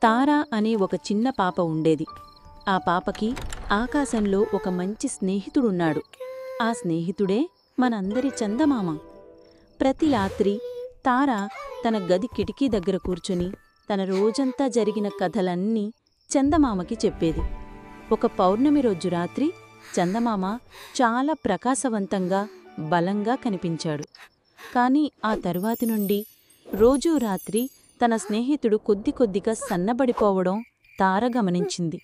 తారా అనే ఒక చిన్న పాప ఉండేది. ఆ పాపకి ఆకాశంలో ఒక మంచి స్నేహితుడున్నాడు. ఆ స్నేహితుడే మనందరి చందమామ. ప్రతి రాత్రి తార తన గది కిటికీ దగ్గర కూర్చుని తన రోజంతా జరిగిన కథలన్నీ చందమామకి చెప్పేది. ఒక పౌర్ణమి రోజు రాత్రి చందమామ చాలా ప్రకాశవంతంగా, బలంగా కనిపించాడు. కాని ఆ తరువాతి నుండి రోజూ రాత్రి తన స్నేహితుడు కొద్ది కొద్దిగా సన్నబడిపోవడం తార గమనించింది.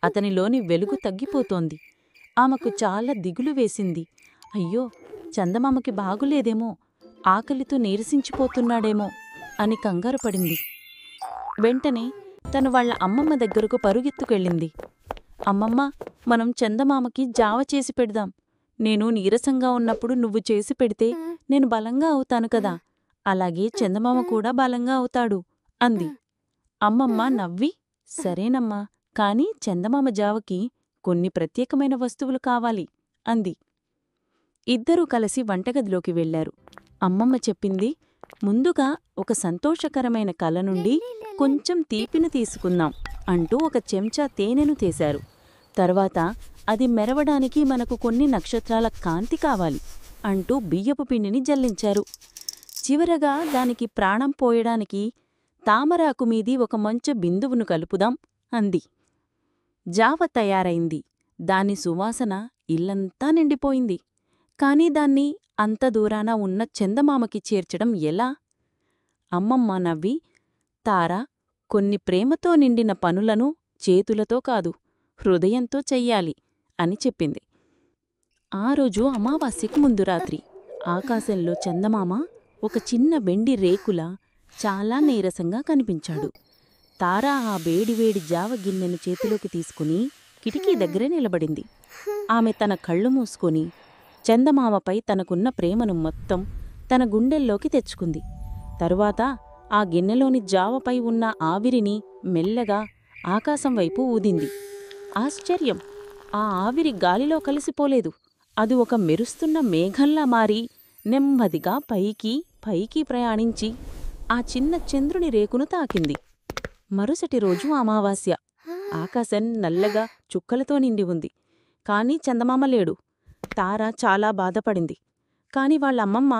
అతనిలోని వెలుగు తగ్గిపోతోంది. ఆమెకు చాలా దిగులు వేసింది. అయ్యో, చందమామకి బాగులేదేమో, ఆకలితో నీరసించిపోతున్నాడేమో అని కంగారుపడింది. వెంటనే తను వాళ్ల అమ్మమ్మ దగ్గరకు పరుగెత్తుకెళ్ళింది. అమ్మమ్మ, మనం చందమామకి జావ చేసి పెడదాం. నేను నీరసంగా ఉన్నప్పుడు నువ్వు చేసి పెడితే నేను బలంగా అవుతాను కదా, అలాగే చందమామ కూడా బలంగా అవుతాడు అంది. అమ్మమ్మ నవ్వి, సరేనమ్మా, కాని చందమామ జావకి కొన్ని ప్రత్యేకమైన వస్తువులు కావాలి అంది. ఇద్దరూ కలిసి వంటగదిలోకి వెళ్లారు. అమ్మమ్మ చెప్పింది, ముందుగా ఒక సంతోషకరమైన కల నుండి కొంచెం తీపిని తీసుకుందాం అంటూ ఒక చెంచా తేనెను తీశారు. తర్వాత అది మెరవడానికి మనకు కొన్ని నక్షత్రాల కాంతి కావాలి అంటూ బియ్యపు పిండిని జల్లించారు. చివరగా దానికి ప్రాణం పోయడానికి తామరాకు మీది ఒక మంచు బిందువును కలుపుదాం అంది. జావ తయారైంది. దాని సువాసన ఇల్లంతా నిండిపోయింది. కాని దాన్ని అంత దూరాన ఉన్న చందమామకి చేర్చడం ఎలా? అమ్మమ్మ నవ్వి, తారా, కొన్ని ప్రేమతో నిండిన పనులను చేతులతో కాదు, హృదయంతో చెయ్యాలి అని చెప్పింది. ఆ రోజు అమావాస్యకు ముందు రాత్రి ఆకాశంలో చందమామ ఒక చిన్న వెండి రేకులా చాలా నీరసంగా కనిపించాడు. తారా ఆ వేడివేడి జావ గిన్నెను చేతిలోకి తీసుకుని కిటికీ దగ్గరే నిలబడింది. ఆమె తన కళ్ళు మూసుకొని చందమామపై తనకున్న ప్రేమను మొత్తం తన గుండెల్లోకి తెచ్చుకుంది. తరువాత ఆ గిన్నెలోని జావపై ఉన్న ఆవిరిని మెల్లగా ఆకాశం వైపు ఊదింది. ఆశ్చర్యం! ఆ ఆవిరి గాలిలో కలిసిపోలేదు. అది ఒక మెరుస్తున్న మేఘంలా మారి నెమ్మదిగా పైకి పైకి ప్రయాణించి ఆ చిన్న చంద్రుని రేకును తాకింది. మరుసటి రోజు అమావాస్య. ఆకాశం నల్లగా చుక్కలతో నిండి ఉంది. కాని చందమామ లేడు. తార చాలా బాధపడింది. కాని వాళ్ళమ్మమ్మ,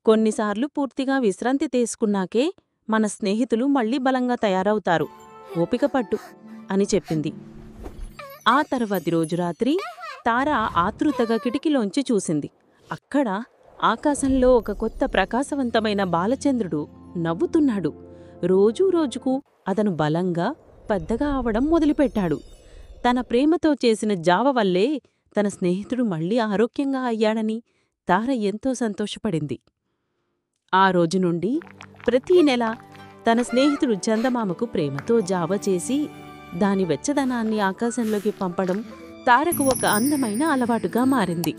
కొన్నిసార్లు పూర్తిగా విశ్రాంతి తీసుకున్నాకే మన స్నేహితులు మళ్లీ బలంగా తయారవుతారు, ఓపిక పట్టు అని చెప్పింది. ఆ తర్వాతి రోజు రాత్రి తార ఆతృతగా కిటికీలోంచి చూసింది. అక్కడ ఆకాశంలో ఒక కొత్త ప్రకాశవంతమైన బాలచంద్రుడు నవ్వుతున్నాడు. రోజుకు అతను బలంగా, పెద్దగా అవడం మొదలుపెట్టాడు. తన ప్రేమతో చేసిన జావ వల్లే తన స్నేహితుడు మళ్లీ ఆరోగ్యంగా అయ్యాడని తార ఎంతో సంతోషపడింది. ఆ రోజు నుండి ప్రతీ నెల తన స్నేహితుడు చందమామకు ప్రేమతో జావ చేసి దాని వెచ్చదనాన్ని ఆకాశంలోకి పంపడం తారకు ఒక అందమైన అలవాటుగా మారింది.